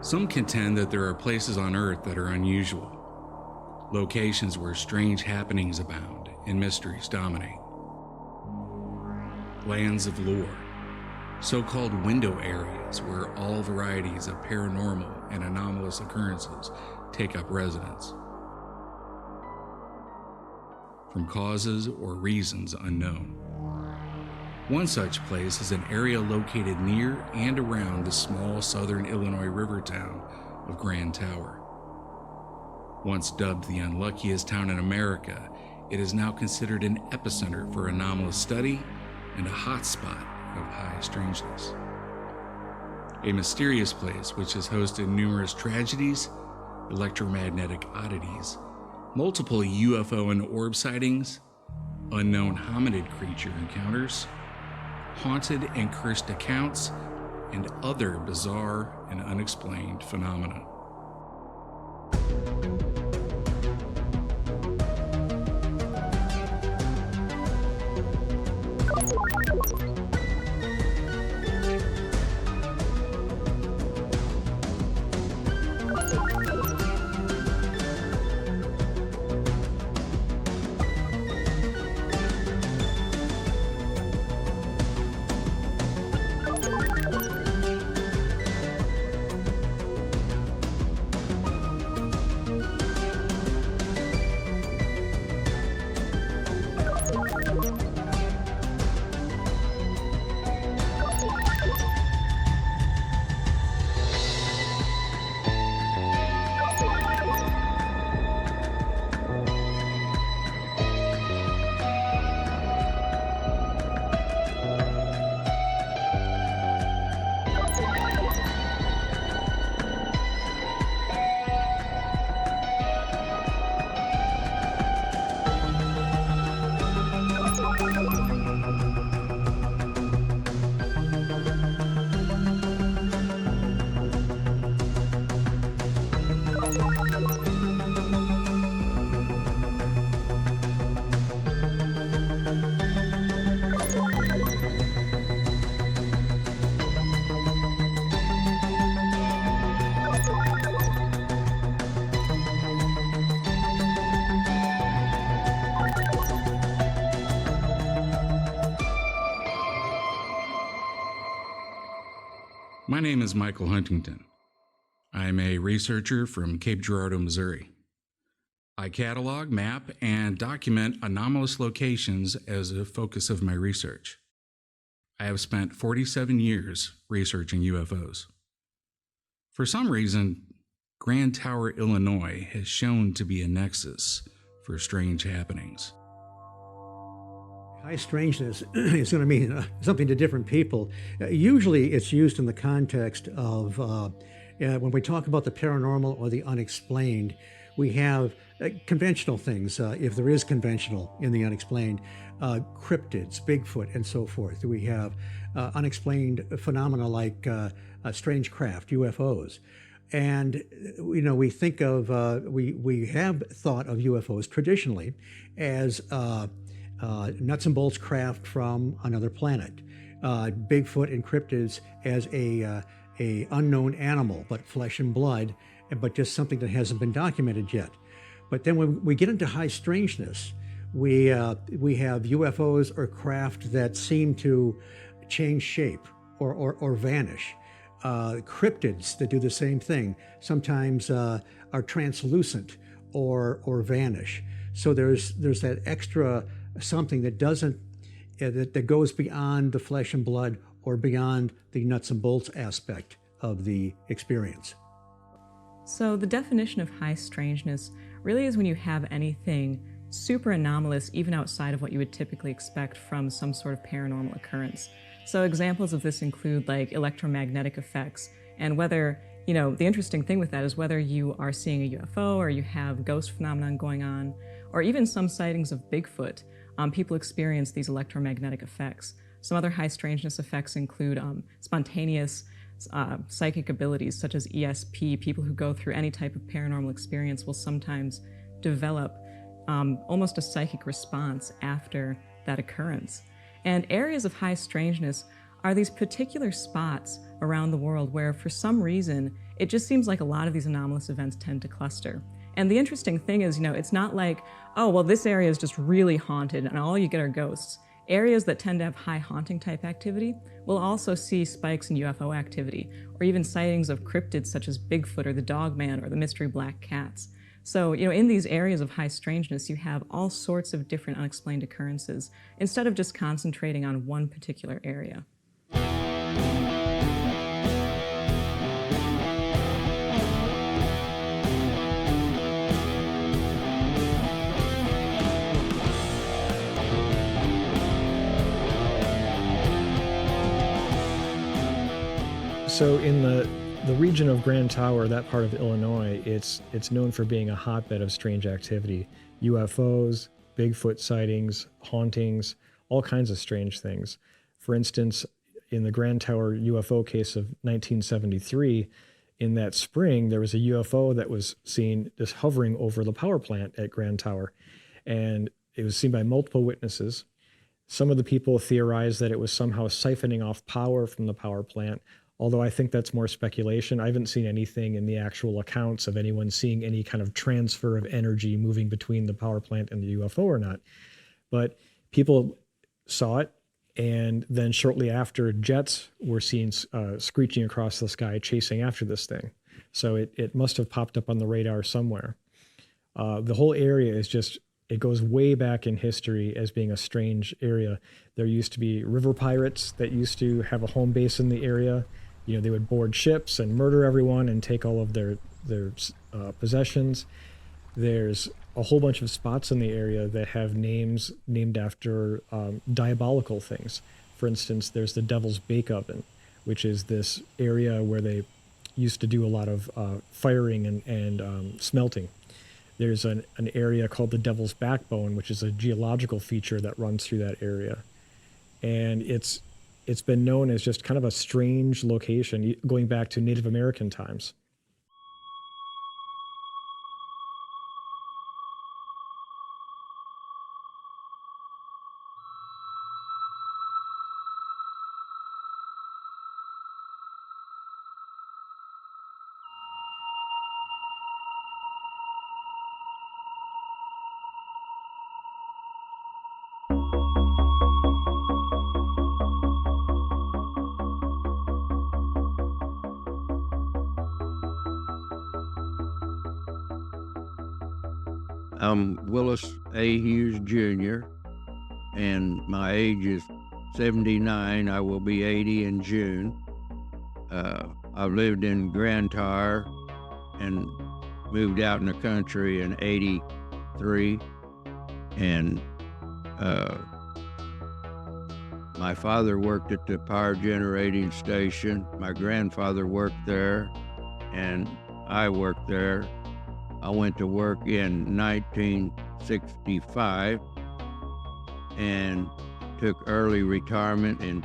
Some contend that there are places on Earth that are unusual, locations where strange happenings abound and mysteries dominate. Lands of lore, so-called window areas where all varieties of paranormal and anomalous occurrences take up residence. From causes or reasons unknown. One such place is an area located near and around the small southern Illinois river town of Grand Tower. Once dubbed the unluckiest town in America, it is now considered an epicenter for anomalous study and a hotspot of high strangeness. A mysterious place which has hosted numerous tragedies, electromagnetic oddities, multiple UFO and orb sightings, unknown hominid creature encounters, haunted and cursed accounts, and other bizarre and unexplained phenomena. My name is Michael Huntington. I'm a researcher from Cape Girardeau, Missouri. I catalog, map, and document anomalous locations as a focus of my research. I have spent 47 years researching UFOs. For some reason, Grand Tower, Illinois has shown to be a nexus for strange happenings. High strangeness is going to mean something to different people. Usually it's used in the context of when we talk about the paranormal or the unexplained, we have conventional things, if there is conventional in the unexplained, cryptids, Bigfoot, and so forth. We have unexplained phenomena like strange craft, UFOs. And, you know, we think of, we have thought of UFOs traditionally as nuts and bolts craft from another planet. Bigfoot and cryptids as a unknown animal, but flesh and blood, but just something that hasn't been documented yet. But then when we get into high strangeness, we have UFOs or craft that seem to change shape or vanish. Cryptids that do the same thing, sometimes are translucent or vanish. So there's that extra something that doesn't, that goes beyond the flesh and blood or beyond the nuts and bolts aspect of the experience. So the definition of high strangeness really is when you have anything super anomalous, even outside of what you would typically expect from some sort of paranormal occurrence. So examples of this include like electromagnetic effects, and whether, you know, the interesting thing with that is whether you are seeing a UFO or you have ghost phenomenon going on, or even some sightings of Bigfoot. People experience these electromagnetic effects. Some other high strangeness effects include spontaneous psychic abilities, such as ESP. People who go through any type of paranormal experience will sometimes develop almost a psychic response after that occurrence. And areas of high strangeness are these particular spots around the world where, for some reason, it just seems like a lot of these anomalous events tend to cluster. And the interesting thing is, it's not like, oh, well, this area is just really haunted and all you get are ghosts. Areas that tend to have high haunting type activity will also see spikes in UFO activity, or even sightings of cryptids such as Bigfoot or the Dogman or the mystery black cats. So, in these areas of high strangeness, you have all sorts of different unexplained occurrences, instead of just concentrating on one particular area. So in the region of Grand Tower, that part of Illinois, it's known for being a hotbed of strange activity. UFOs, Bigfoot sightings, hauntings, all kinds of strange things. For instance, in the Grand Tower UFO case of 1973, in that spring, there was a UFO that was seen just hovering over the power plant at Grand Tower. And it was seen by multiple witnesses. Some of the people theorized that it was somehow siphoning off power from the power plant, although I think that's more speculation. I haven't seen anything in the actual accounts of anyone seeing any kind of transfer of energy moving between the power plant and the UFO or not. But people saw it, and then shortly after, jets were seen screeching across the sky, chasing after this thing. So it must have popped up on the radar somewhere. The whole area is just, it goes way back in history as being a strange area. There used to be river pirates that used to have a home base in the area. They would board ships and murder everyone and take all of their possessions. There's a whole bunch of spots in the area that have names named after diabolical things. For instance, there's the Devil's Bake Oven, which is this area where they used to do a lot of firing and smelting. There's an area called the Devil's Backbone, which is a geological feature that runs through that area. And it's been known as just kind of a strange location going back to Native American times. I'm Willis A. Hughes Jr., and my age is 79. I will be 80 in June. I've lived in Grand Tower and moved out in the country in 83. And my father worked at the power generating station. My grandfather worked there, and I worked there. I went to work in 1965 and took early retirement in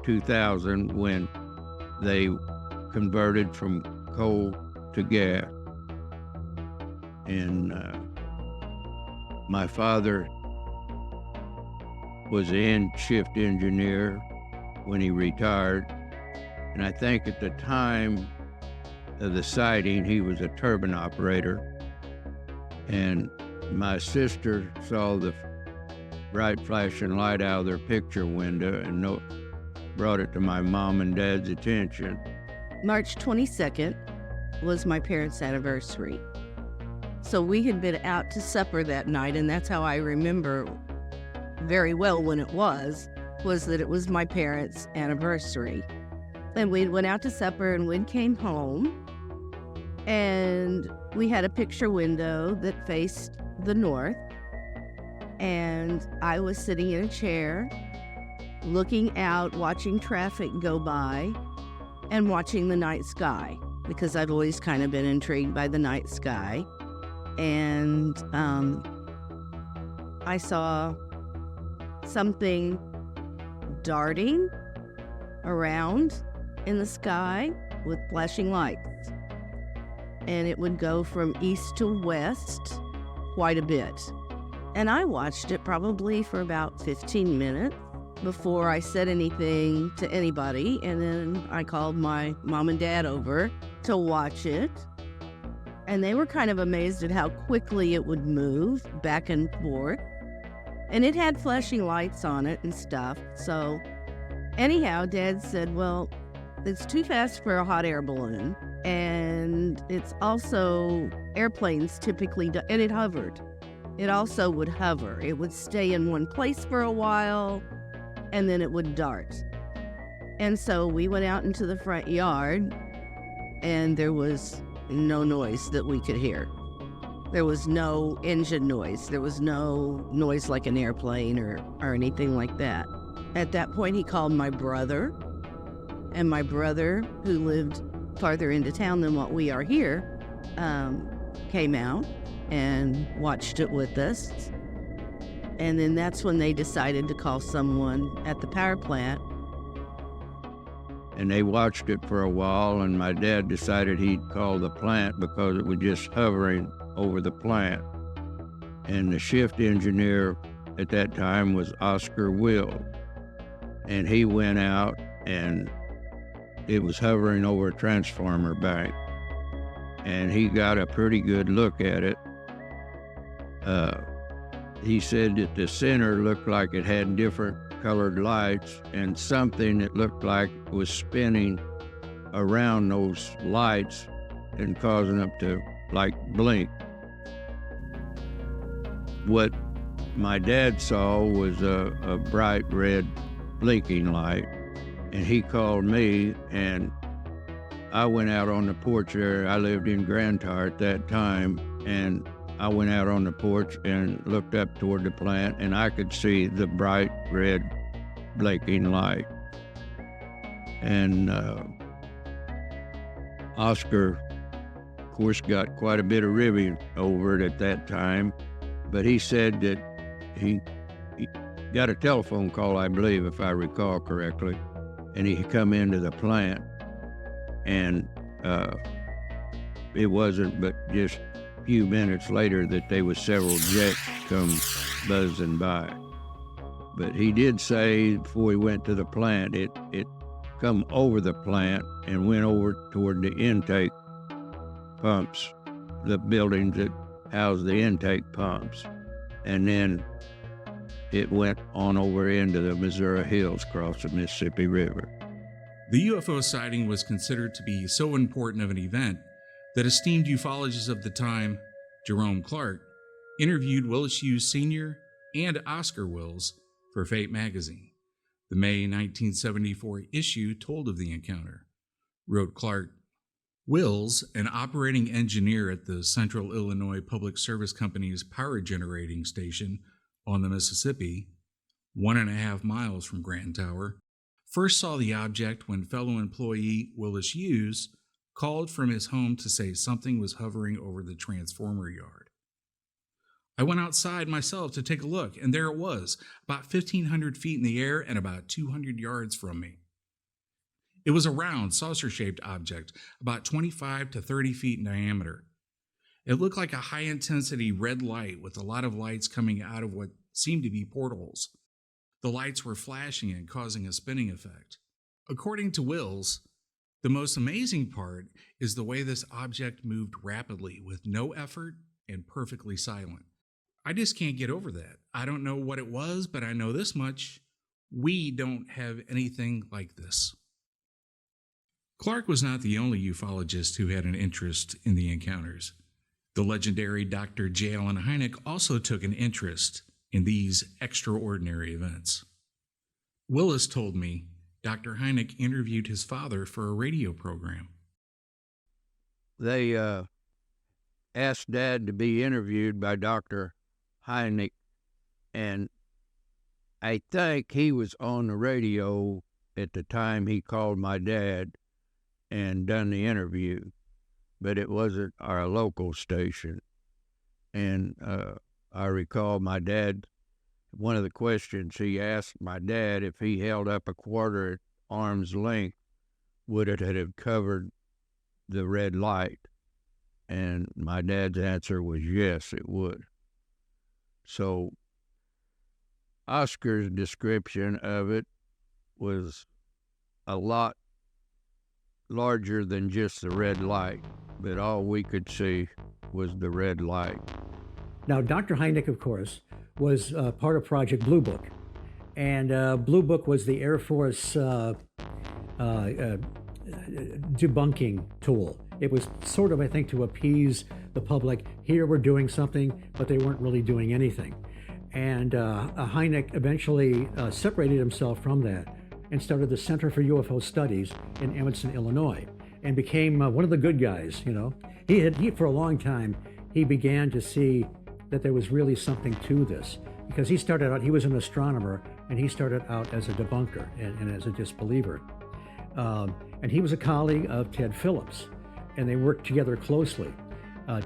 2000 when they converted from coal to gas. And my father was an end-shift engineer when he retired, and I think at the time of the sighting, he was a turbine operator. And my sister saw the bright flashing light out of their picture window and brought it to my mom and dad's attention. March 22nd was my parents' anniversary. So we had been out to supper that night, and that's how I remember very well when it was that it was my parents' anniversary. And we went out to supper, and we came home, and we had a picture window that faced the north, and I was sitting in a chair looking out, watching traffic go by and watching the night sky, because I've always kind of been intrigued by the night sky. And I saw something darting around in the sky with flashing lights. And it would go from east to west quite a bit. And I watched it probably for about 15 minutes before I said anything to anybody, and then I called my mom and dad over to watch it. And they were kind of amazed at how quickly it would move back and forth. And it had flashing lights on it and stuff. So anyhow, Dad said, well, it's too fast for a hot air balloon. And it's also airplanes typically do, and it hovered. It also would hover. It would stay in one place for a while, and then it would dart. And so we went out into the front yard, and there was no noise that we could hear. There was no engine noise. There was no noise like an airplane or anything like that. At that point, he called my brother, and my brother, who lived farther into town than what we are here, came out and watched it with us. And then that's when they decided to call someone at the power plant. And they watched it for a while, and my dad decided he'd call the plant because it was just hovering over the plant. And the shift engineer at that time was Oscar Will. And he went out, and it was hovering over a transformer bank. And he got a pretty good look at it. He said that the center looked like it had different colored lights, and something that looked like was spinning around those lights and causing them to like blink. What my dad saw was a bright red blinking light, and he called me, and I went out on the porch there. I lived in Grand Tower at that time, and I went out on the porch and looked up toward the plant, and I could see the bright red blinking light. And Oscar, of course, got quite a bit of ribbing over it at that time, but he said that he got a telephone call, I believe, if I recall correctly, and he come into the plant, and it wasn't but just few minutes later that there was several jets come buzzing by. But he did say before he went to the plant, it come over the plant and went over toward the intake pumps, the buildings that house the intake pumps. And then it went on over into the Missouri Hills across the Mississippi River. The UFO sighting was considered to be so important of an event that esteemed ufologist of the time, Jerome Clark, interviewed Willis Hughes Sr. and Oscar Wills for Fate magazine. The May 1974 issue told of the encounter. Wrote Clark, Wills, an operating engineer at the Central Illinois Public Service Company's power generating station on the Mississippi, 1.5 miles from Grand Tower, first saw the object when fellow employee Willis Hughes called from his home to say something was hovering over the transformer yard. I went outside myself to take a look, and there it was, about 1,500 feet in the air and about 200 yards from me. It was a round, saucer-shaped object, about 25 to 30 feet in diameter. It looked like a high-intensity red light with a lot of lights coming out of what seemed to be portholes. The lights were flashing and causing a spinning effect. According to Wills, the most amazing part is the way this object moved rapidly with no effort and perfectly silent. I just can't get over that. I don't know what it was, but I know this much. We don't have anything like this. Clark was not the only ufologist who had an interest in the encounters. The legendary Dr. J. Allen Hynek also took an interest in these extraordinary events. Willis told me Dr. Hynek interviewed his father for a radio program. They asked Dad to be interviewed by Dr. Hynek, and I think he was on the radio at the time he called my dad and done the interview, but it wasn't our local station. And I recall my dad, one of the questions he asked my dad, if he held up a quarter at arm's length, would it have covered the red light? And my dad's answer was yes, it would. So Oscar's description of it was a lot larger than just the red light, but all we could see was the red light. Now, Dr. Hynek, of course, was part of Project Blue Book. And Blue Book was the Air Force debunking tool. It was sort of, I think, to appease the public. Here we're doing something, but they weren't really doing anything. And Hynek eventually separated himself from that and started the Center for UFO Studies in Evanston, Illinois, and became one of the good guys. You know, he for a long time he began to see that there was really something to this, because he started out, he was an astronomer, and he started out as a debunker and as a disbeliever. And he was a colleague of Ted Phillips, and they worked together closely.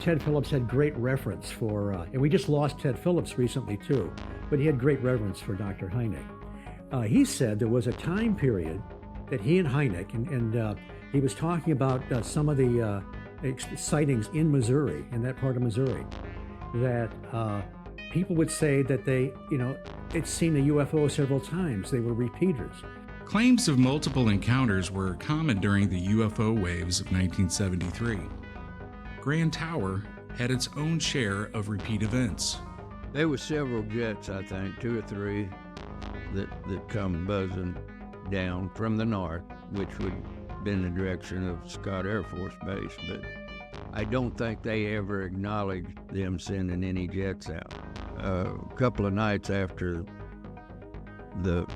Ted Phillips had great reverence for, and we just lost Ted Phillips recently too, but he had great reverence for Dr. Hynek. He said there was a time period that he and Hynek, and he was talking about some of the sightings in Missouri, in that part of Missouri, that people would say that they, they'd seen a UFO several times. They were repeaters. Claims of multiple encounters were common during the UFO waves of 1973. Grand Tower had its own share of repeat events. There were several jets, I think, 2 or 3, that come buzzing down from the north, which would have been the direction of Scott Air Force Base, but I don't think they ever acknowledged them sending any jets out. A couple of nights after the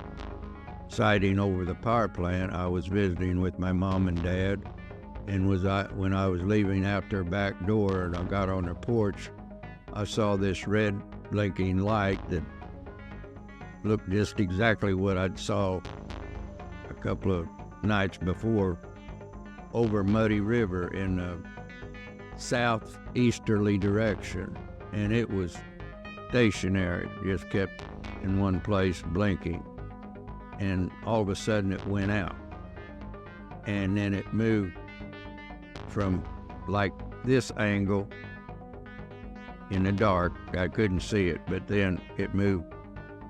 sighting over the power plant, I was visiting with my mom and dad, and when I was leaving out their back door and I got on their porch, I saw this red blinking light that looked just exactly what I'd saw a couple of nights before over Muddy River in a southeasterly direction, and it was stationary, just kept in one place blinking, and all of a sudden it went out, and then it moved from like this angle in the dark. I couldn't see it, but then it moved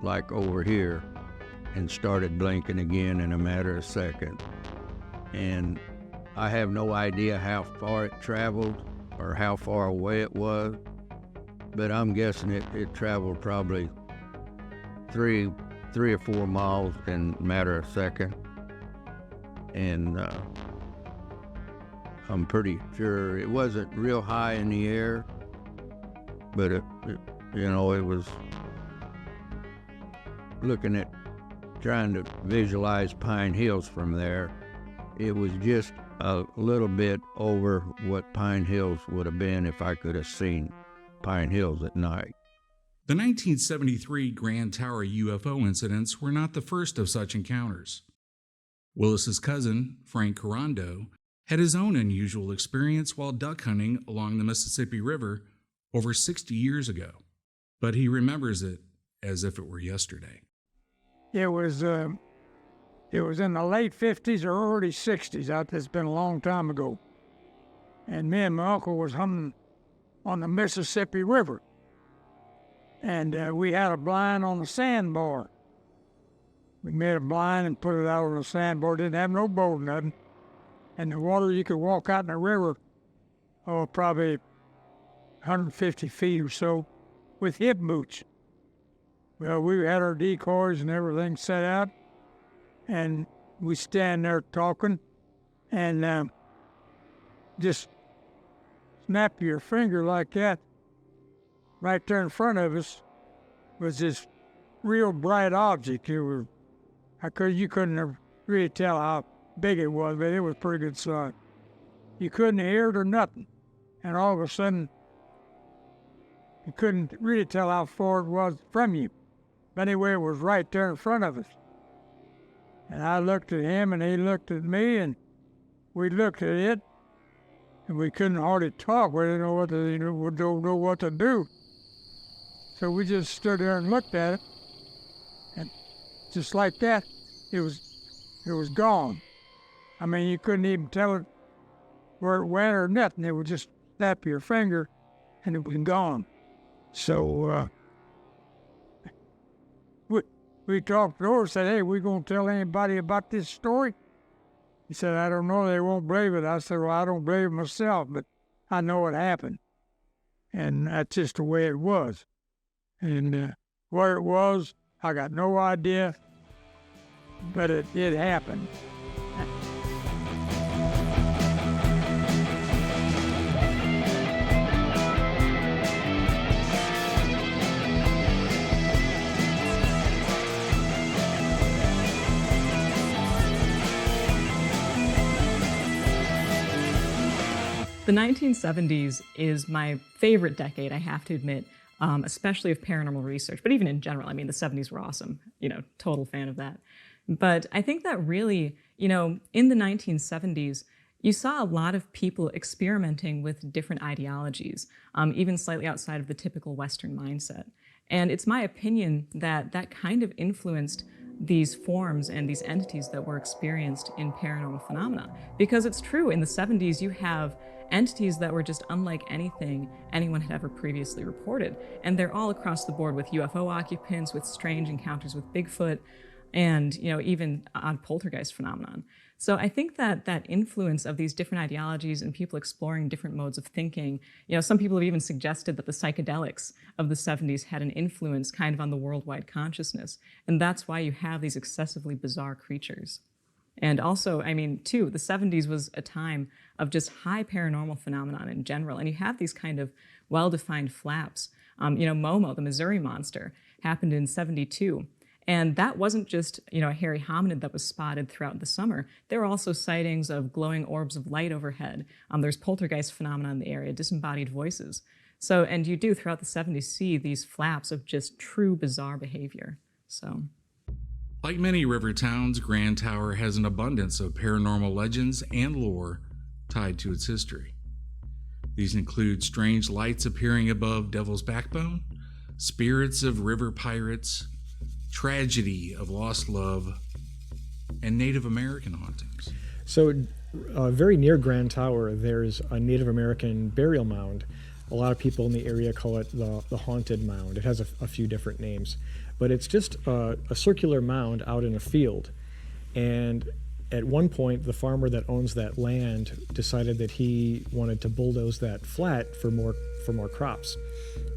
like over here and started blinking again in a matter of seconds. And I have no idea how far it traveled or how far away it was, but I'm guessing it traveled probably three or 4 miles in a matter of seconds. And I'm pretty sure it wasn't real high in the air, but it was looking at trying to visualize Pine Hills from there. It was just a little bit over what Pine Hills would have been if I could have seen Pine Hills at night. The 1973 Grand Tower UFO incidents were not the first of such encounters. Willis's cousin, Frank Carando, had his own unusual experience while duck hunting along the Mississippi River over 60 years ago, but he remembers it as if it were yesterday. It was in the late 50s or early 60s. It's been a long time ago. And me and my uncle was hunting on the Mississippi River. And we had a blind on the sandbar. We made a blind and put it out on the sandbar. Didn't have no boat or nothing. And the water, you could walk out in the river, probably 150 feet or so with hip boots. Well, we had our decoys and everything set out, and we stand there talking, and just snap your finger like that. Right there in front of us was this real bright object. You couldn't really tell how big it was, but it was pretty good size. You couldn't hear it or nothing, and all of a sudden, you couldn't really tell how far it was from you. But anyway, it was right there in front of us. And I looked at him, and he looked at me, and we looked at it, and we couldn't hardly talk. We didn't know what to do. So we just stood there and looked at it, and just like that, it was gone. I mean, you couldn't even tell it where it went or nothing. It would just snap your finger, and it was gone. So we talked to her, said, hey, we going to tell anybody about this story? He said, I don't know, they won't believe it. I said, well, I don't believe it myself, but I know what happened. And that's just the way it was. And where it was, I got no idea, but it did happen. The 1970s is my favorite decade, I have to admit, especially of paranormal research, but even in general. I mean, the 70s were awesome, total fan of that. But I think that really, in the 1970s, you saw a lot of people experimenting with different ideologies, even slightly outside of the typical Western mindset. And it's my opinion that that kind of influenced these forms and these entities that were experienced in paranormal phenomena. Because it's true, in the 70s, you have entities that were just unlike anything anyone had ever previously reported. And they're all across the board with UFO occupants, with strange encounters with Bigfoot, and even on poltergeist phenomenon. So I think that that influence of these different ideologies and people exploring different modes of thinking, some people have even suggested that the psychedelics of the 70s had an influence kind of on the worldwide consciousness. And that's why you have these excessively bizarre creatures. And also, too, the 70s was a time of just high paranormal phenomenon in general. And you have these kind of well-defined flaps. Momo, the Missouri Monster, happened in 72. And that wasn't just, a hairy hominid that was spotted throughout the summer. There were also sightings of glowing orbs of light overhead. There's poltergeist phenomena in the area, disembodied voices. So, and you do throughout the 70s see these flaps of just true bizarre behavior. So. Like many river towns, Grand Tower has an abundance of paranormal legends and lore tied to its history. These include strange lights appearing above Devil's Backbone, spirits of river pirates, tragedy of lost love, and Native American hauntings. So very near Grand Tower, there's a Native American burial mound. A lot of people in the area call it the Haunted Mound. It has a few different names. But it's just a circular mound out in a field. And at one point, the farmer that owns that land decided that he wanted to bulldoze that flat for more crops.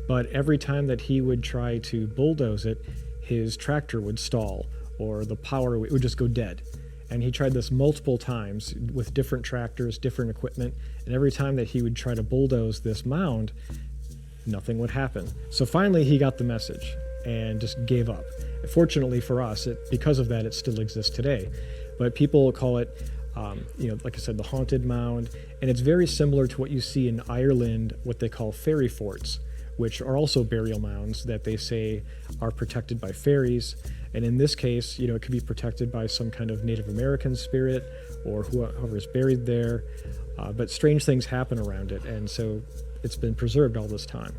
But every time that he would try to bulldoze it, his tractor would stall, or the power would just go dead. And he tried this multiple times with different tractors, different equipment, and every time that he would try to bulldoze this mound, nothing would happen. So finally he got the message and just gave up. Fortunately for us, because of that, it still exists today. But people call it, like I said, the Haunted Mound, and it's very similar to what you see in Ireland, what they call fairy forts, which are also burial mounds that they say are protected by fairies. And in this case, it could be protected by some kind of Native American spirit or whoever is buried there. But strange things happen around it, and so it's been preserved all this time.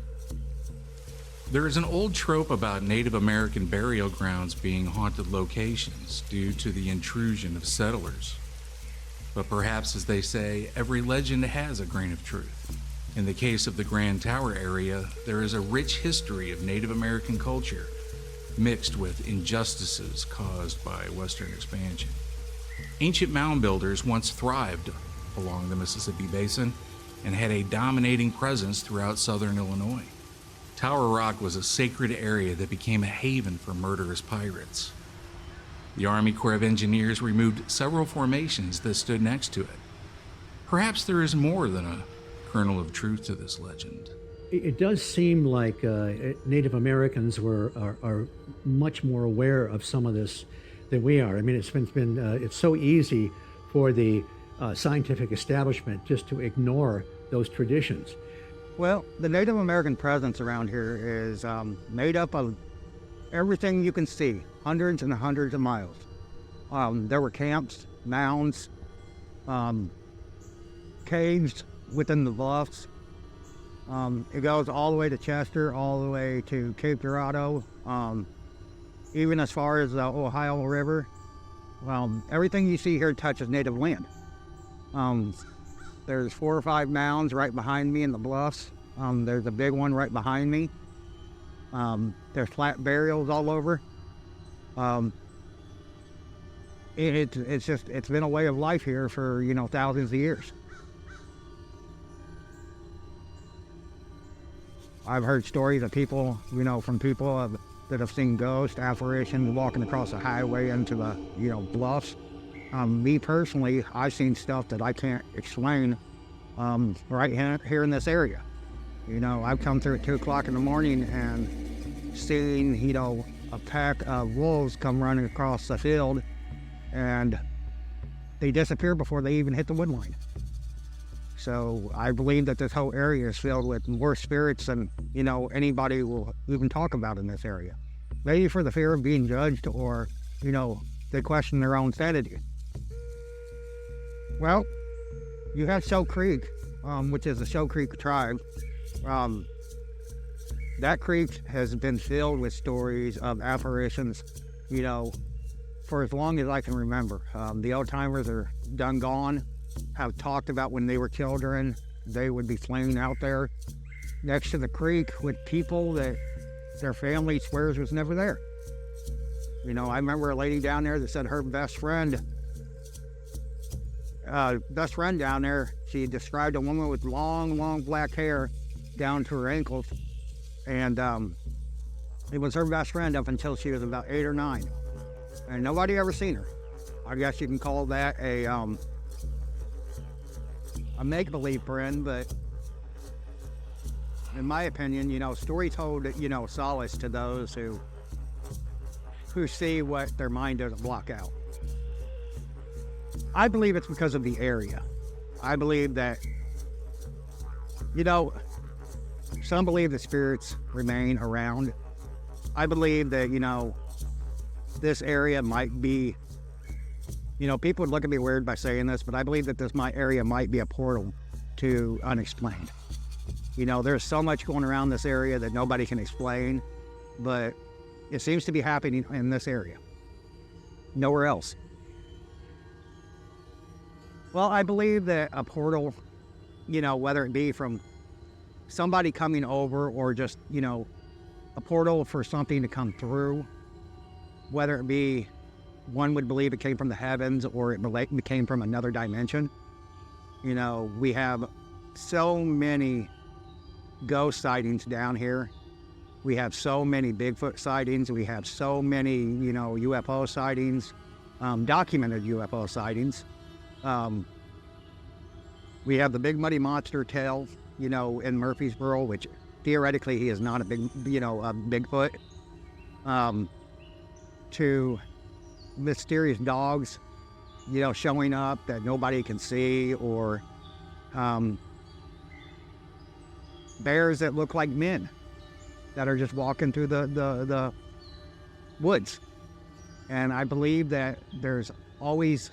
There is an old trope about Native American burial grounds being haunted locations due to the intrusion of settlers. But perhaps, as they say, every legend has a grain of truth. In the case of the Grand Tower area, there is a rich history of Native American culture mixed with injustices caused by Western expansion. Ancient mound builders once thrived along the Mississippi Basin and had a dominating presence throughout southern Illinois. Tower Rock was a sacred area that became a haven for murderous pirates. The Army Corps of Engineers removed several formations that stood next to it. Perhaps there is more than a kernel of truth to this legend. It does seem like Native Americans are much more aware of some of this than we are. It's so easy for the scientific establishment just to ignore those traditions. Well, the Native American presence around here is made up of everything you can see, hundreds and hundreds of miles. There were camps, mounds, caves within the bluffs. It goes all the way to Chester, all the way to Cape Girardeau, even as far as the Ohio River. Everything you see here touches native land. There's 4 or 5 mounds right behind me in the bluffs. There's a big one right behind me. There's flat burials all over. It's been a way of life here for, thousands of years. I've heard stories of people, from people that have seen ghosts, apparitions walking across the highway into the, bluffs. Me personally, I've seen stuff that I can't explain right here in this area. I've come through at 2 o'clock in the morning and seen, a pack of wolves come running across the field, and they disappear before they even hit the wood line. So I believe that this whole area is filled with more spirits than, anybody will even talk about in this area. Maybe for the fear of being judged, or, they question their own sanity. Well, you have Show Creek, which is the Show Creek tribe. That creek has been filled with stories of apparitions, for as long as I can remember. The old timers are done gone, have talked about when they were children, they would be playing out there next to the creek with people that their family swears was never there. I remember a lady down there that said her best friend down there, she described a woman with long black hair down to her ankles, and it was her best friend up until she was about 8 or 9, and nobody ever seen her. I guess you can call that a make-believe friend, but in my opinion, stories hold, solace to those who see what their mind doesn't block out. I believe it's because of the area. I believe that, some believe the spirits remain around. I believe that, this area might be, people would look at me weird by saying this, but I believe that my area might be a portal to unexplained. There's so much going around this area that nobody can explain, but it seems to be happening in this area. Nowhere else. Well, I believe that a portal, whether it be from somebody coming over or just, a portal for something to come through, whether it be, one would believe it came from the heavens or it came from another dimension. We have so many ghost sightings down here. We have so many Bigfoot sightings. We have so many, UFO sightings, documented UFO sightings. We have the Big Muddy Monster tale, in Murfreesboro, which theoretically he is not a Bigfoot. To mysterious dogs, showing up that nobody can see, or bears that look like men that are just walking through the woods. And I believe that there's always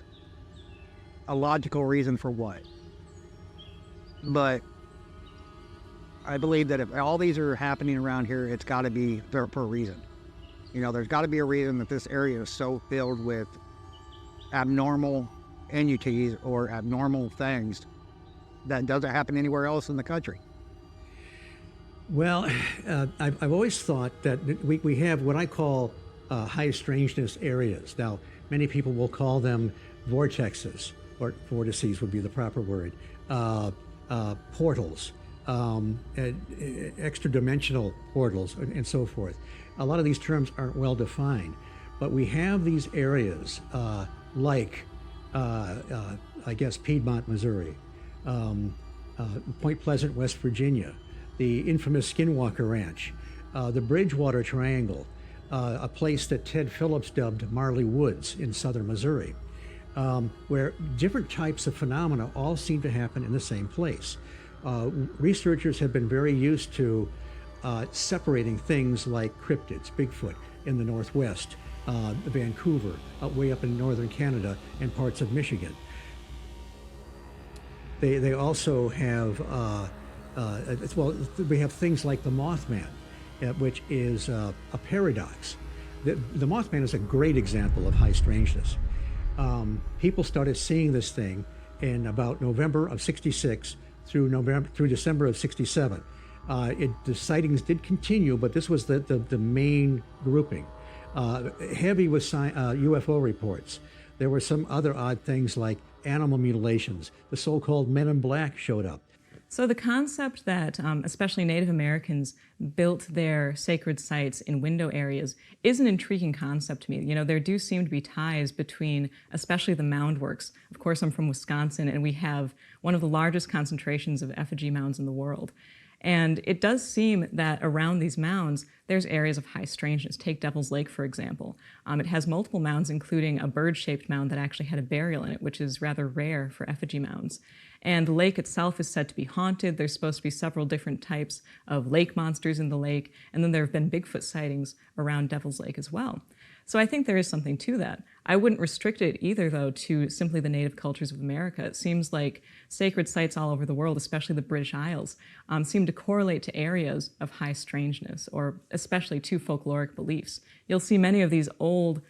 a logical reason for what. But I believe that if all these are happening around here, it's got to be for a reason. There's got to be a reason that this area is so filled with abnormal entities or abnormal things that doesn't happen anywhere else in the country. Well, I've always thought that we have what I call high strangeness areas. Now, many people will call them vortexes, or vortices would be the proper word, portals, extra-dimensional portals, and so forth. A lot of these terms aren't well defined, but we have these areas like, I guess, Piedmont, Missouri, Point Pleasant, West Virginia, the infamous Skinwalker Ranch, the Bridgewater Triangle, a place that Ted Phillips dubbed Marley Woods in southern Missouri, where different types of phenomena all seem to happen in the same place. Researchers have been very used to separating things like cryptids, Bigfoot in the Northwest, Vancouver, way up in northern Canada, and parts of Michigan. They also have, we have things like the Mothman, which is a paradox. The Mothman is a great example of high strangeness. People started seeing this thing in about November of '66 through December of '67. The sightings did continue, but this was the main grouping. heavy with UFO reports. There were some other odd things like animal mutilations. The so-called Men in Black showed up. So the concept that especially Native Americans built their sacred sites in window areas is an intriguing concept to me. You know, there do seem to be ties between especially the mound works. Of course, I'm from Wisconsin, and we have one of the largest concentrations of effigy mounds in the world. And it does seem that around these mounds, there's areas of high strangeness. Take Devil's Lake, for example. It has multiple mounds, including a bird-shaped mound that actually had a burial in it, which is rather rare for effigy mounds. And the lake itself is said to be haunted. There's supposed to be several different types of lake monsters in the lake. And then there have been Bigfoot sightings around Devil's Lake as well. So I think there is something to that. I wouldn't restrict it either, though, to simply the native cultures of America. It seems like sacred sites all over the world, especially the British Isles, seem to correlate to areas of high strangeness, or especially to folkloric beliefs. You'll see many of these old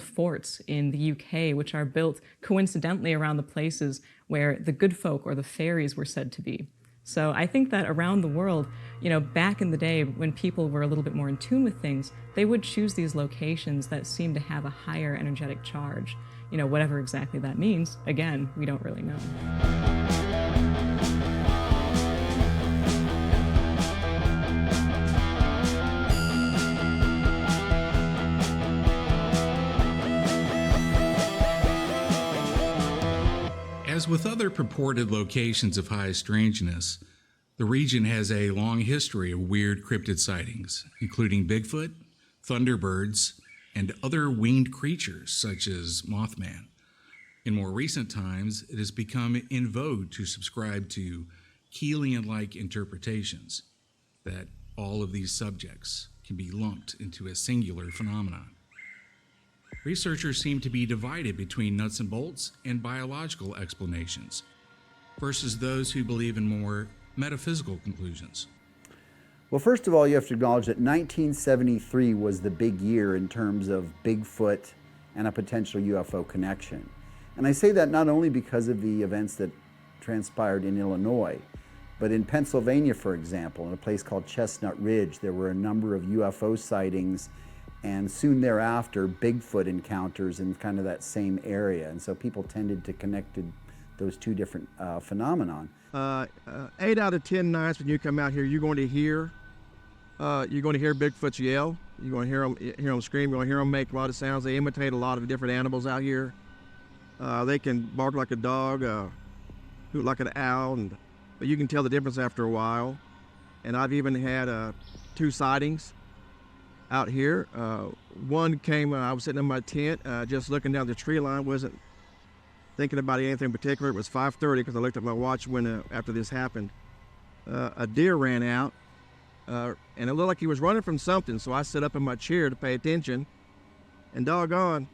forts in the UK, which are built coincidentally around the places where the good folk or the fairies were said to be. So I think that around the world, you know, back in the day when people were a little bit more in tune with things, they would choose these locations that seem to have a higher energetic charge. You know, whatever exactly that means, again, we don't really know. As with other purported locations of high strangeness, the region has a long history of weird cryptid sightings, including Bigfoot, thunderbirds, and other winged creatures such as Mothman. In more recent times, it has become in vogue to subscribe to Keelian-like interpretations that all of these subjects can be lumped into a singular phenomenon. Researchers seem to be divided between nuts and bolts and biological explanations versus those who believe in more metaphysical conclusions. Well, first of all, you have to acknowledge that 1973 was the big year in terms of Bigfoot and a potential UFO connection. And I say that not only because of the events that transpired in Illinois, but in Pennsylvania, for example, in a place called Chestnut Ridge, there were a number of UFO sightings, and soon thereafter, Bigfoot encounters in kind of that same area. And so people tended to connect those two different phenomenon. 8 out of 10 nights when you come out here, you're going to hear Bigfoots yell. You're going to hear them scream. You're going to hear them make a lot of sounds. They imitate a lot of different animals out here. They can bark like a dog, hoot like an owl, but you can tell the difference after a while. And I've even had 2 sightings out here. One came, I was sitting in my tent, just looking down the tree line, wasn't thinking about anything in particular. It was 5:30 because I looked at my watch when after this happened. A deer ran out, and it looked like he was running from something, so I sat up in my chair to pay attention, and doggone,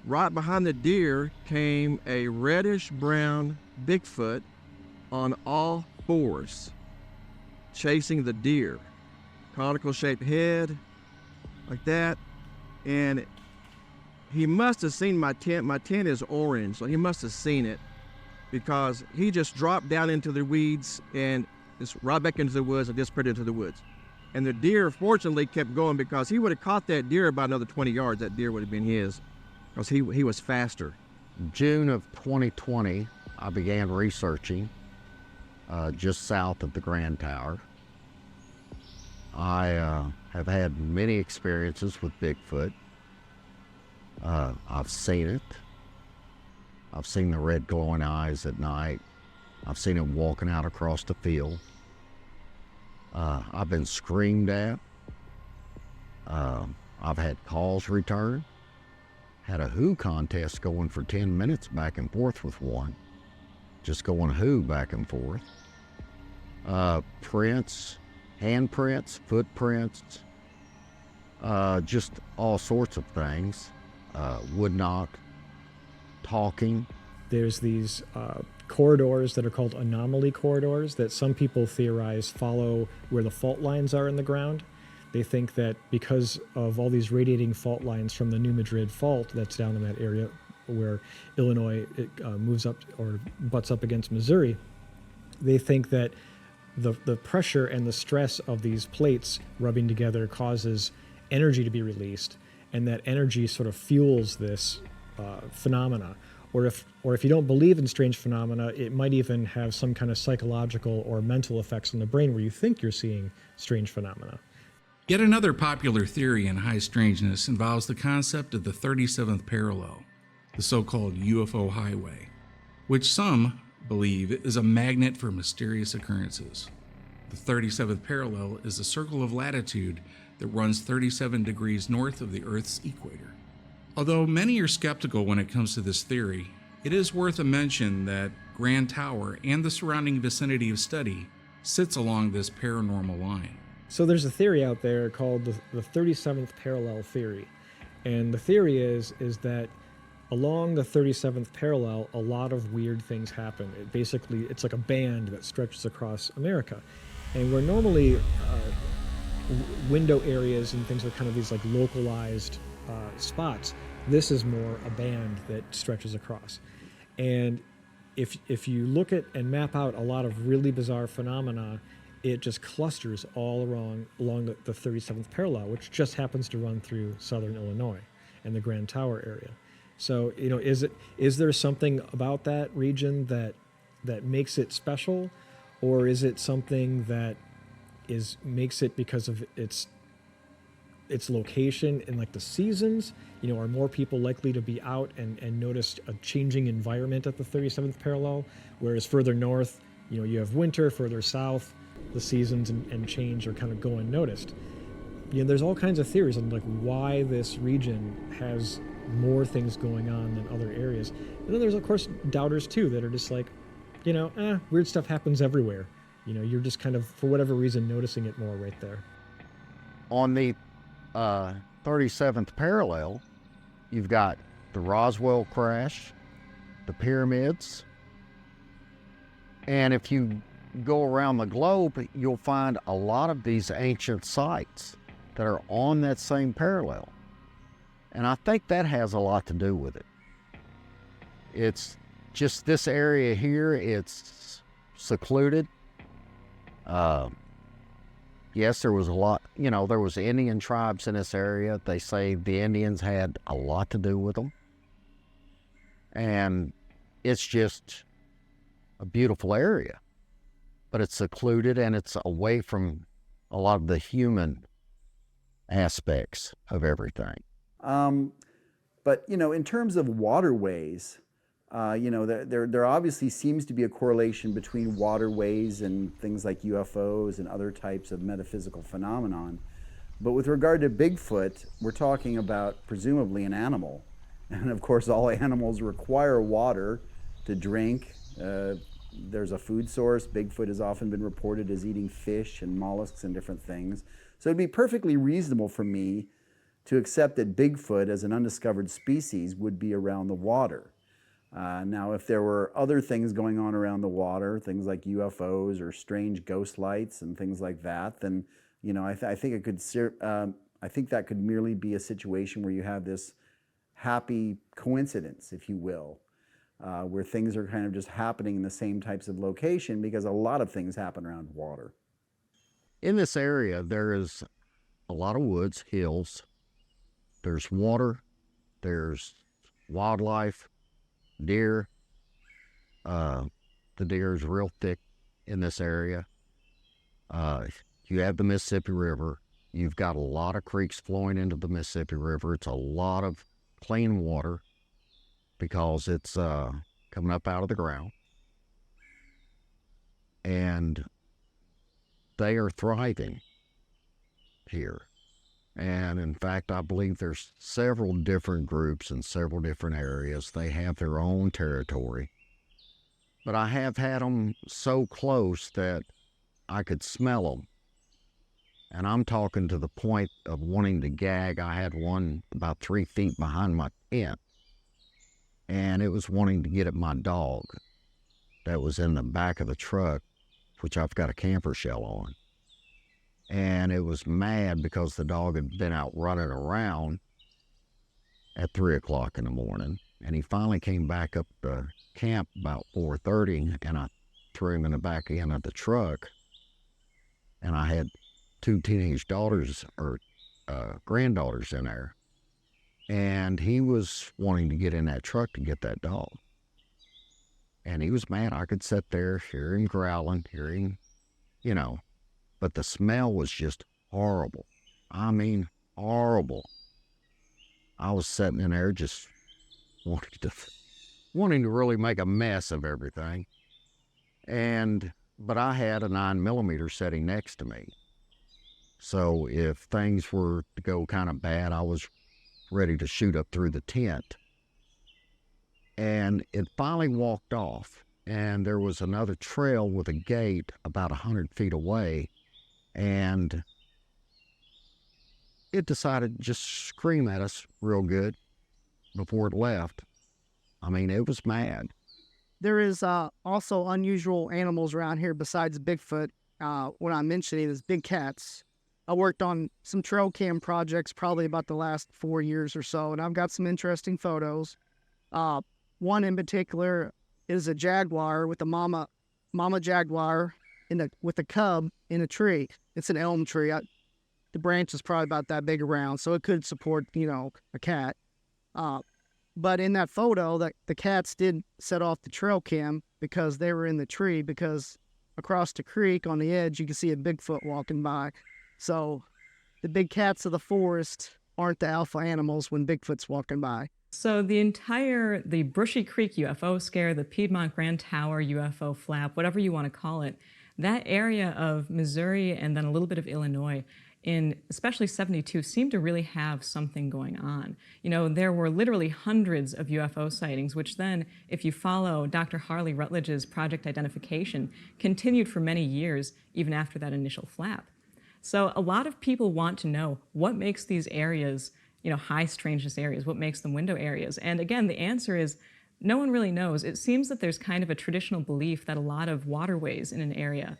right behind the deer came a reddish-brown Bigfoot on all 4s, chasing the deer. Conical-shaped head, like that, and he must have seen my tent. My tent is orange, so he must have seen it, because he just dropped down into the weeds and just right back into the woods and disappeared into the woods. And the deer fortunately kept going, because he would have caught that deer about another 20 yards. That deer would have been his, because he was faster. June of 2020, I began researching just south of the Grand Tower. I have had many experiences with Bigfoot. I've seen it. I've seen the red glowing eyes at night. I've seen him walking out across the field. I've been screamed at. I've had calls returned. Had a who contest going for 10 minutes back and forth with one. Just going who back and forth. Prints, handprints, footprints, just all sorts of things. Would knock, talking. There's these corridors that are called anomaly corridors that some people theorize follow where the fault lines are in the ground. They think that because of all these radiating fault lines from the New Madrid fault that's down in that area where Illinois moves up or butts up against Missouri, they think that the pressure and the stress of these plates rubbing together causes energy to be released, and that energy sort of fuels this phenomena. Or if you don't believe in strange phenomena, it might even have some kind of psychological or mental effects in the brain where you think you're seeing strange phenomena. Yet another popular theory in high strangeness involves the concept of the 37th parallel, the so-called UFO highway, which some believe is a magnet for mysterious occurrences. The 37th parallel is a circle of latitude that runs 37 degrees north of the Earth's equator. Although many are skeptical when it comes to this theory, it is worth a mention that Grand Tower and the surrounding vicinity of study sits along this paranormal line. So there's a theory out there called the 37th parallel theory. And the theory is that along the 37th parallel, a lot of weird things happen. It's like a band that stretches across America. And where normally window areas and things are kind of these like localized spots, this is more a band that stretches across. And if you look at and map out a lot of really bizarre phenomena, it just clusters all along the 37th parallel, which just happens to run through southern Illinois and the Grand Tower area. So, is there something about that region that makes it special, or is it something that makes it because of its location and like the seasons? Are more people likely to be out and notice a changing environment at the 37th parallel, whereas further north, you have winter, further south, the seasons and change are kind of go unnoticed. There's all kinds of theories on like why this region has more things going on than other areas. And then there's of course doubters too that are just like, weird stuff happens everywhere. You're just kind of, for whatever reason, noticing it more right there. On the 37th parallel, you've got the Roswell crash, the pyramids, and if you go around the globe, you'll find a lot of these ancient sites that are on that same parallel. And I think that has a lot to do with it. It's just this area here, it's secluded. Yes, there was a lot, there was Indian tribes in this area. They say the Indians had a lot to do with them. And it's just a beautiful area. But it's secluded and it's away from a lot of the human aspects of everything. But, in terms of waterways, there obviously seems to be a correlation between waterways and things like UFOs and other types of metaphysical phenomenon. But with regard to Bigfoot, we're talking about presumably an animal. And of course, all animals require water to drink. There's a food source. Bigfoot has often been reported as eating fish and mollusks and different things. So it'd be perfectly reasonable for me to accept that Bigfoot as an undiscovered species would be around the water. Now, if there were other things going on around the water, things like UFOs or strange ghost lights and things like that, then I think that could merely be a situation where you have this happy coincidence, if you will, where things are kind of just happening in the same types of location, because a lot of things happen around water. In this area, there is a lot of woods, hills. There's water. There's wildlife, deer. The deer is real thick in this area. You have the Mississippi River. You've got a lot of creeks flowing into the Mississippi River. It's a lot of clean water because it's coming up out of the ground. And they are thriving here. And in fact, I believe there's several different groups in several different areas. They have their own territory. But I have had them so close that I could smell them. And I'm talking to the point of wanting to gag. I had one about 3 feet behind my tent. And it was wanting to get at my dog that was in the back of the truck, which I've got a camper shell on. And it was mad because the dog had been out running around at 3 o'clock in the morning. And he finally came back up the camp about 4:30, and I threw him in the back end of the truck. And I had 2 teenage daughters or granddaughters in there. And he was wanting to get in that truck to get that dog. And he was mad. I could sit there, hear him growling, hear him, you know, but the smell was just horrible. I mean, horrible. I was sitting in there just wanting to really make a mess of everything. But I had a 9mm sitting next to me. So if things were to go kind of bad, I was ready to shoot up through the tent. And it finally walked off, and there was another trail with a gate about 100 feet away, and it decided to just scream at us real good before it left. I mean, it was mad. There is also unusual animals around here besides Bigfoot. What I'm mentioning is big cats. I worked on some trail cam projects probably about the last 4 years or so, and I've got some interesting photos. One in particular is a jaguar with a mama jaguar with a cub in a tree. It's an elm tree. The branch is probably about that big around, so it could support, a cat. But in that photo, the cats did set off the trail cam because they were in the tree, because across the creek on the edge, you can see a Bigfoot walking by. So the big cats of the forest aren't the alpha animals when Bigfoot's walking by. So the Brushy Creek UFO scare, the Piedmont Grand Tower UFO flap, whatever you want to call it, that area of Missouri and then a little bit of Illinois in especially 72 seemed to really have something going on. There were literally hundreds of UFO sightings, which then, if you follow Dr. Harley Rutledge's project identification, continued for many years, even after that initial flap. So a lot of people want to know what makes these areas, high strangeness areas, what makes them window areas. And again, the answer is no one really knows. It seems that there's kind of a traditional belief that a lot of waterways in an area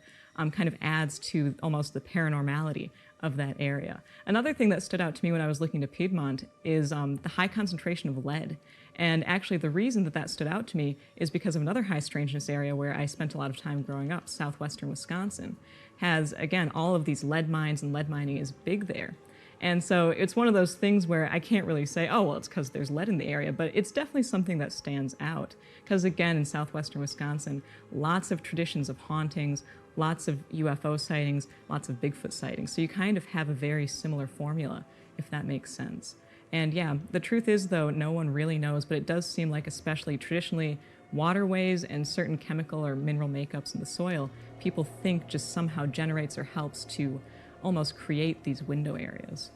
kind of adds to almost the paranormality of that area. Another thing that stood out to me when I was looking to Piedmont is the high concentration of lead. And actually the reason that stood out to me is because of another high strangeness area where I spent a lot of time growing up, southwestern Wisconsin, has, again, all of these lead mines, and lead mining is big there. And so it's one of those things where I can't really say, oh, well, it's because there's lead in the area, but it's definitely something that stands out. Because again, in southwestern Wisconsin, lots of traditions of hauntings, lots of UFO sightings, lots of Bigfoot sightings. So you kind of have a very similar formula, if that makes sense. And yeah, the truth is, though, no one really knows, but it does seem like, especially traditionally, waterways and certain chemical or mineral makeups in the soil, people think just somehow generates or helps to almost create these window areas.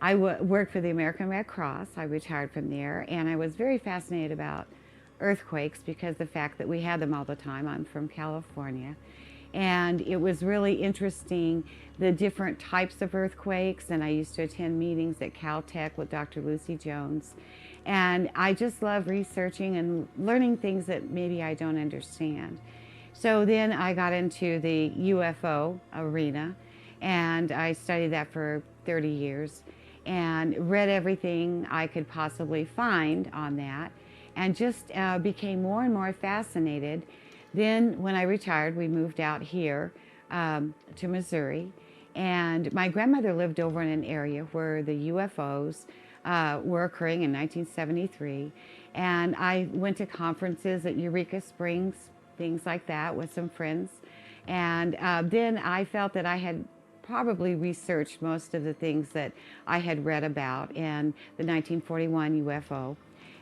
I worked for the American Red Cross. I retired from there, and I was very fascinated about earthquakes because the fact that we had them all the time. I'm from California. And it was really interesting, the different types of earthquakes, and I used to attend meetings at Caltech with Dr. Lucy Jones. And I just love researching and learning things that maybe I don't understand. So then I got into the UFO arena, and I studied that for 30 years and read everything I could possibly find on that, and just became more and more fascinated. Then when I retired, we moved out here to Missouri, and my grandmother lived over in an area where the UFOs were occurring in 1973, and I went to conferences at Eureka Springs, things like that, with some friends. And then I felt that I had probably researched most of the things that I had read about in the 1941 UFO.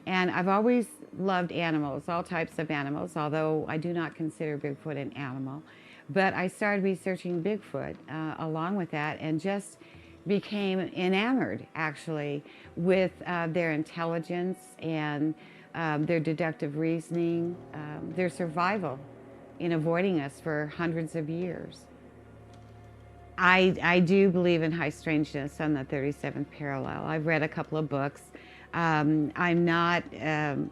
And I've always loved animals, all types of animals, although I do not consider Bigfoot an animal. But I started researching Bigfoot along with that, and just became enamored, actually, with their intelligence and their deductive reasoning, their survival in avoiding us for hundreds of years. I do believe in high strangeness on the 37th parallel. I've read a couple of books. I'm not an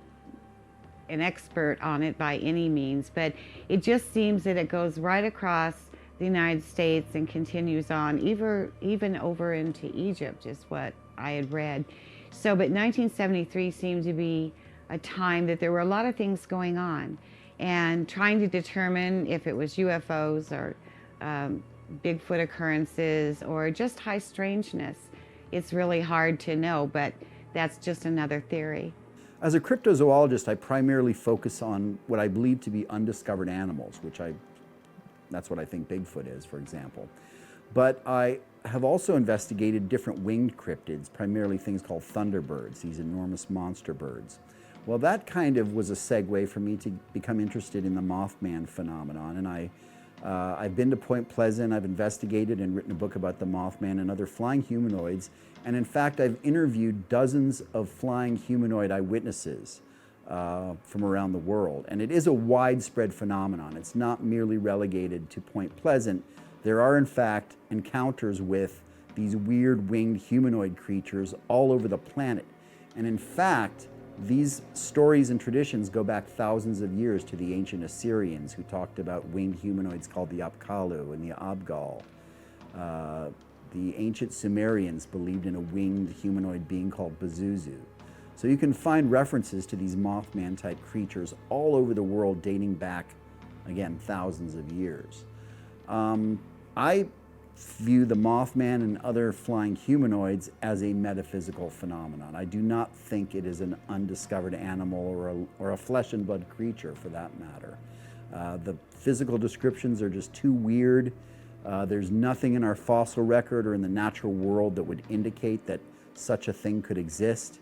expert on it by any means, but it just seems that it goes right across the United States and continues on, even over into Egypt, is what I had read. So, but 1973 seemed to be a time that there were a lot of things going on, and trying to determine if it was UFOs or Bigfoot occurrences or just high strangeness. It's really hard to know, but that's just another theory. As a cryptozoologist, I primarily focus on what I believe to be undiscovered animals, that's what I think Bigfoot is, for example. But I have also investigated different winged cryptids, primarily things called thunderbirds, these enormous monster birds. Well, that kind of was a segue for me to become interested in the Mothman phenomenon. And I've been to Point Pleasant, I've investigated and written a book about the Mothman and other flying humanoids. And in fact, I've interviewed dozens of flying humanoid eyewitnesses from around the world. And it is a widespread phenomenon. It's not merely relegated to Point Pleasant. There are, in fact, encounters with these weird winged humanoid creatures all over the planet. And in fact, these stories and traditions go back thousands of years to the ancient Assyrians, who talked about winged humanoids called the Apkallu and the Abgal. The ancient Sumerians believed in a winged humanoid being called Pazuzu. So you can find references to these Mothman-type creatures all over the world dating back, again, thousands of years. I view the Mothman and other flying humanoids as a metaphysical phenomenon. I do not think it is an undiscovered animal or a flesh and blood creature, for that matter. The physical descriptions are just too weird. There's nothing in our fossil record or in the natural world that would indicate that such a thing could exist.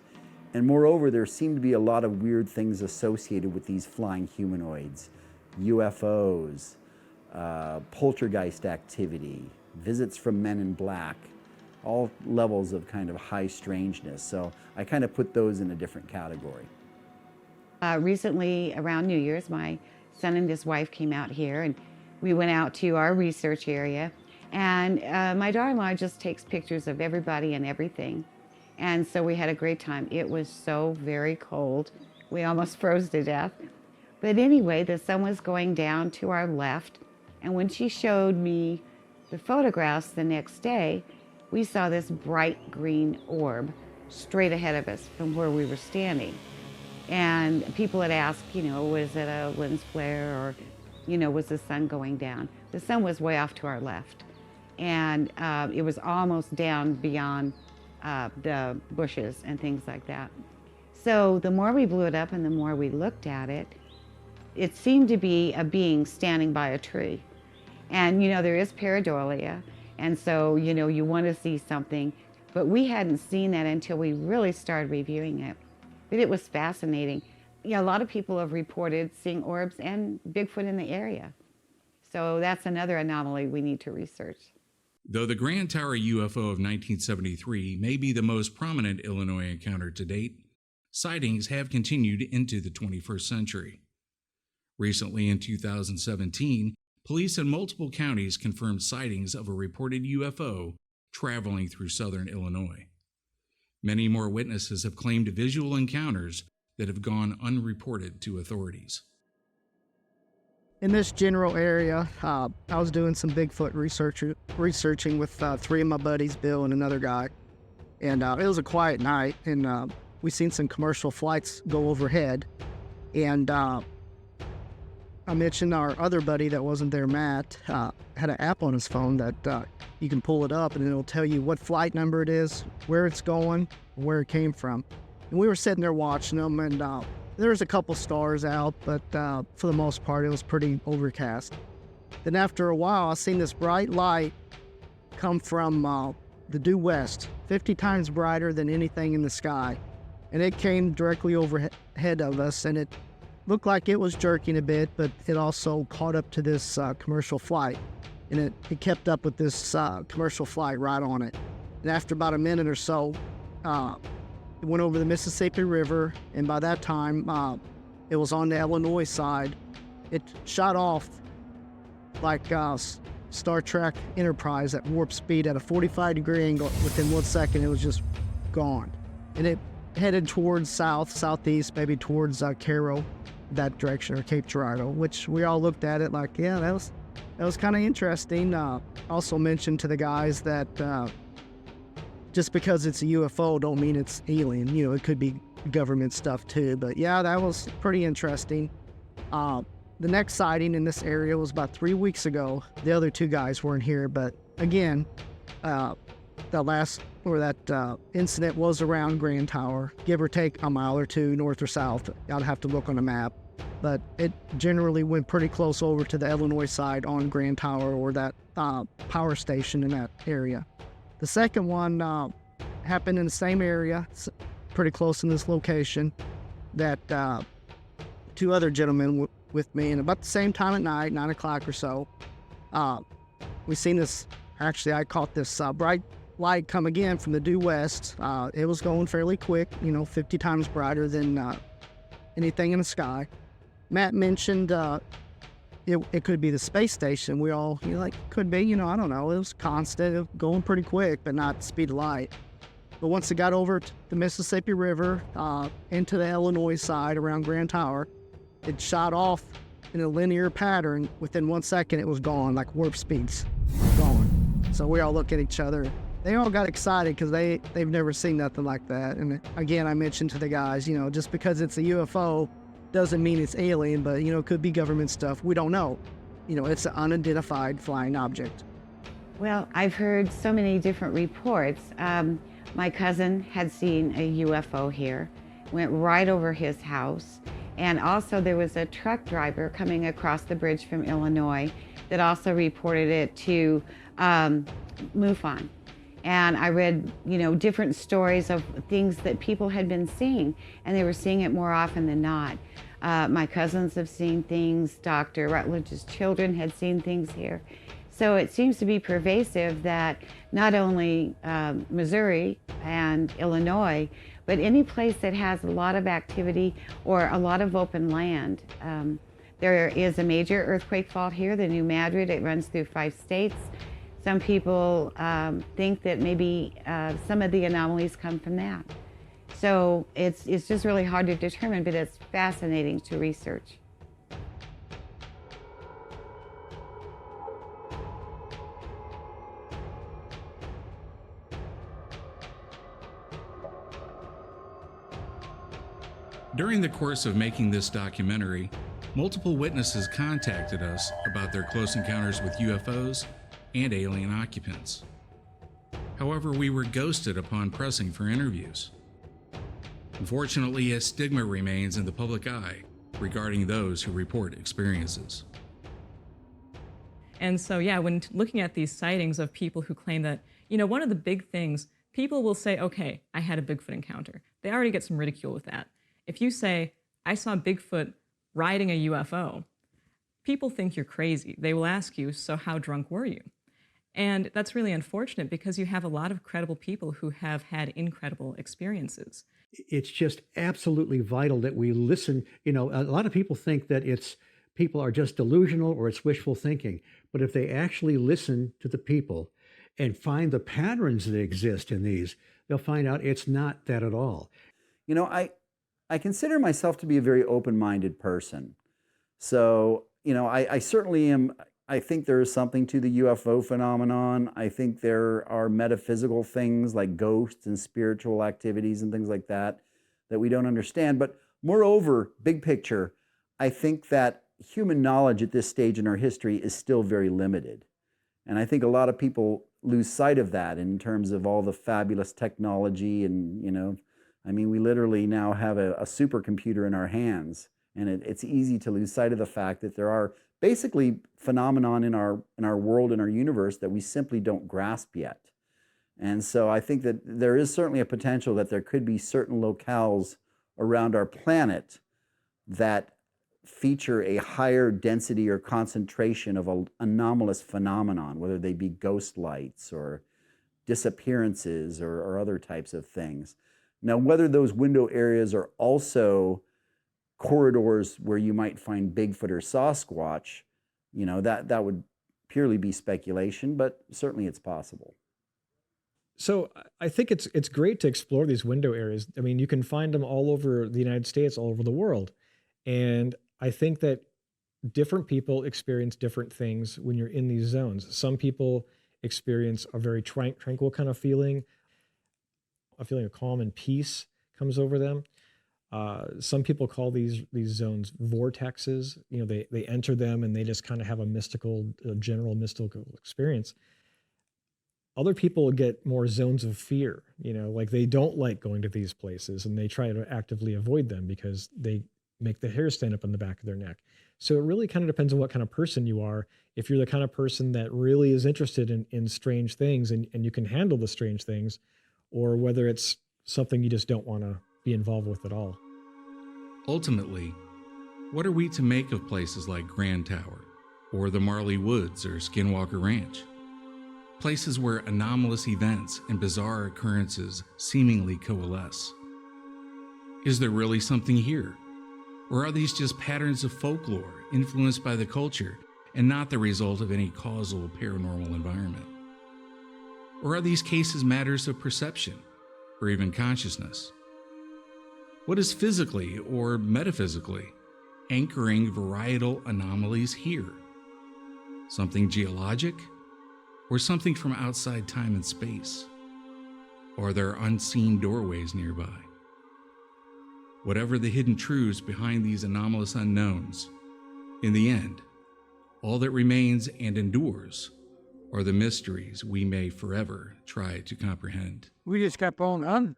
And moreover, there seem to be a lot of weird things associated with these flying humanoids. UFOs, poltergeist activity, visits from men in black, all levels of kind of high strangeness. So I kind of put those in a different category. Recently, around New Year's, my son and his wife came out here, and we went out to our research area. And my daughter-in-law just takes pictures of everybody and everything. And so we had a great time. It was so very cold. We almost froze to death. But anyway, the sun was going down to our left. And when she showed me the photographs the next day, we saw this bright green orb straight ahead of us from where we were standing. And people had asked, was it a lens flare, or, was the sun going down? The sun was way off to our left. And it was almost down beyond the bushes and things like that. So the more we blew it up and the more we looked at it, it seemed to be a being standing by a tree. And there is pareidolia, and so you want to see something, but we hadn't seen that until we really started reviewing it. But it was fascinating. A lot of people have reported seeing orbs and Bigfoot in the area. So that's another anomaly we need to research. Though the Grand Tower UFO of 1973 may be the most prominent Illinois encounter to date, sightings have continued into the 21st century. Recently, in 2017, police in multiple counties confirmed sightings of a reported UFO traveling through southern Illinois. Many more witnesses have claimed visual encounters that have gone unreported to authorities. In this general area, I was doing some Bigfoot researching with three of my buddies, Bill and another guy. And it was a quiet night, and we seen some commercial flights go overhead. And I mentioned our other buddy that wasn't there, Matt, had an app on his phone that you can pull it up and it'll tell you what flight number it is, where it's going, where it came from. And we were sitting there watching them, and there was a couple stars out, but for the most part, it was pretty overcast. Then after a while, I seen this bright light come from the due west, 50 times brighter than anything in the sky. And it came directly overhead of us, and it looked like it was jerking a bit, but it also caught up to this commercial flight. And it kept up with this commercial flight right on it. And after about a minute or so, it went over the Mississippi River, and by that time, it was on the Illinois side. It shot off like Star Trek Enterprise at warp speed at a 45-degree angle. Within 1 second, it was just gone. And it headed towards southeast, maybe towards Cairo, that direction, or Cape Girardeau, which we all looked at it like, yeah, that was kind of interesting. Also mentioned to the guys that just because it's a UFO don't mean it's alien. It could be government stuff too. But yeah, that was pretty interesting. The next sighting in this area was about 3 weeks ago. The other two guys weren't here, but again, the last incident was around Grand Tower, give or take a mile or two north or south. I'd have to look on a map, but it generally went pretty close over to the Illinois side on Grand Tower or that power station in that area. The second one happened in the same area, pretty close in this location, that two other gentlemen with me, and about the same time at night, 9 o'clock or so, we seen this, actually I caught this bright light come again from the due west. It was going fairly quick, 50 times brighter than anything in the sky. Matt mentioned it could be the space station. We all, could be, I don't know. It was constant, it was going pretty quick, but not the speed of light. But once it got over to the Mississippi River, into the Illinois side around Grand Tower, it shot off in a linear pattern. Within 1 second, it was gone, like warp speeds, gone. So we all look at each other. They all got excited because they've never seen nothing like that. And again, I mentioned to the guys, just because it's a UFO doesn't mean it's alien, but it could be government stuff. We don't know. It's an unidentified flying object. Well, I've heard so many different reports. My cousin had seen a UFO here, went right over his house. And also there was a truck driver coming across the bridge from Illinois that also reported it to MUFON. And I read, different stories of things that people had been seeing, and they were seeing it more often than not. My cousins have seen things, Dr. Rutledge's children had seen things here. So it seems to be pervasive that not only Missouri and Illinois, but any place that has a lot of activity or a lot of open land. There is a major earthquake fault here, the New Madrid. It runs through 5 states. Some people think that maybe some of the anomalies come from that. So it's just really hard to determine, but it's fascinating to research. During the course of making this documentary, multiple witnesses contacted us about their close encounters with UFOs and alien occupants. However, we were ghosted upon pressing for interviews. Unfortunately, a stigma remains in the public eye regarding those who report experiences. And so, when looking at these sightings of people who claim that, one of the big things, people will say, okay, I had a Bigfoot encounter. They already get some ridicule with that. If you say, I saw Bigfoot riding a UFO, people think you're crazy. They will ask you, so how drunk were you? And that's really unfortunate because you have a lot of credible people who have had incredible experiences. It's just absolutely vital that we listen. A lot of people think that people are just delusional or it's wishful thinking. But if they actually listen to the people and find the patterns that exist in these, they'll find out it's not that at all. I consider myself to be a very open-minded person. So, I certainly am. I think there is something to the UFO phenomenon. I think there are metaphysical things like ghosts and spiritual activities and things like that we don't understand. But moreover, big picture, I think that human knowledge at this stage in our history is still very limited. And I think a lot of people lose sight of that in terms of all the fabulous technology and, we literally now have a supercomputer in our hands, and it's easy to lose sight of the fact that there are basically phenomenon in our world, in our universe, that we simply don't grasp yet. And so I think that there is certainly a potential that there could be certain locales around our planet that feature a higher density or concentration of an anomalous phenomenon, whether they be ghost lights or disappearances or other types of things. Now, whether those window areas are also corridors where you might find Bigfoot or Sasquatch, that would purely be speculation, but certainly it's possible. So I think it's great to explore these window areas. You can find them all over the United States, all over the world. And I think that different people experience different things when you're in these zones. Some people experience a very tranquil kind of feeling. A feeling of calm and peace comes over them. Some people call these zones vortexes. They enter them and they just kind of have a mystical, general mystical experience. Other people get more zones of fear, like they don't like going to these places and they try to actively avoid them because they make the hair stand up on the back of their neck. So it really kind of depends on what kind of person you are. If you're the kind of person that really is interested in strange things and you can handle the strange things, or whether it's something you just don't want to be involved with at all. Ultimately, what are we to make of places like Grand Tower, or the Marley Woods, or Skinwalker Ranch? Places where anomalous events and bizarre occurrences seemingly coalesce. Is there really something here? Or are these just patterns of folklore influenced by the culture and not the result of any causal paranormal environment? Or are these cases matters of perception or even consciousness? What is physically or metaphysically anchoring varietal anomalies here? Something geologic or something from outside time and space? Or are there unseen doorways nearby? Whatever the hidden truths behind these anomalous unknowns, in the end, all that remains and endures are the mysteries we may forever try to comprehend. We just kept on hunting.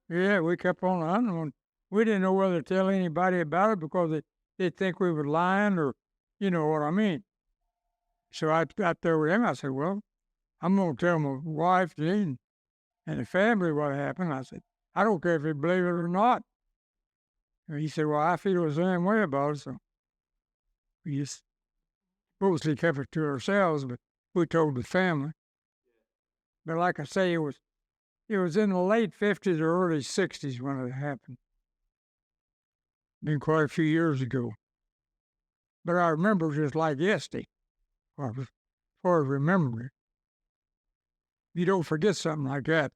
Yeah, we kept on hunting. We didn't know whether to tell anybody about it because they'd think we were lying, or, you know what I mean. So I got there with him. I said, well, I'm going to tell my wife, Jean, and the family what happened. I said, I don't care if you believe it or not. And he said, well, I feel the same way about it. So we just mostly kept it to ourselves, but we told the family. But like I say, it was in the late 50s or early 60s when it happened. Been quite a few years ago. But I remember just like yesterday, as far as remembering. You don't forget something like that.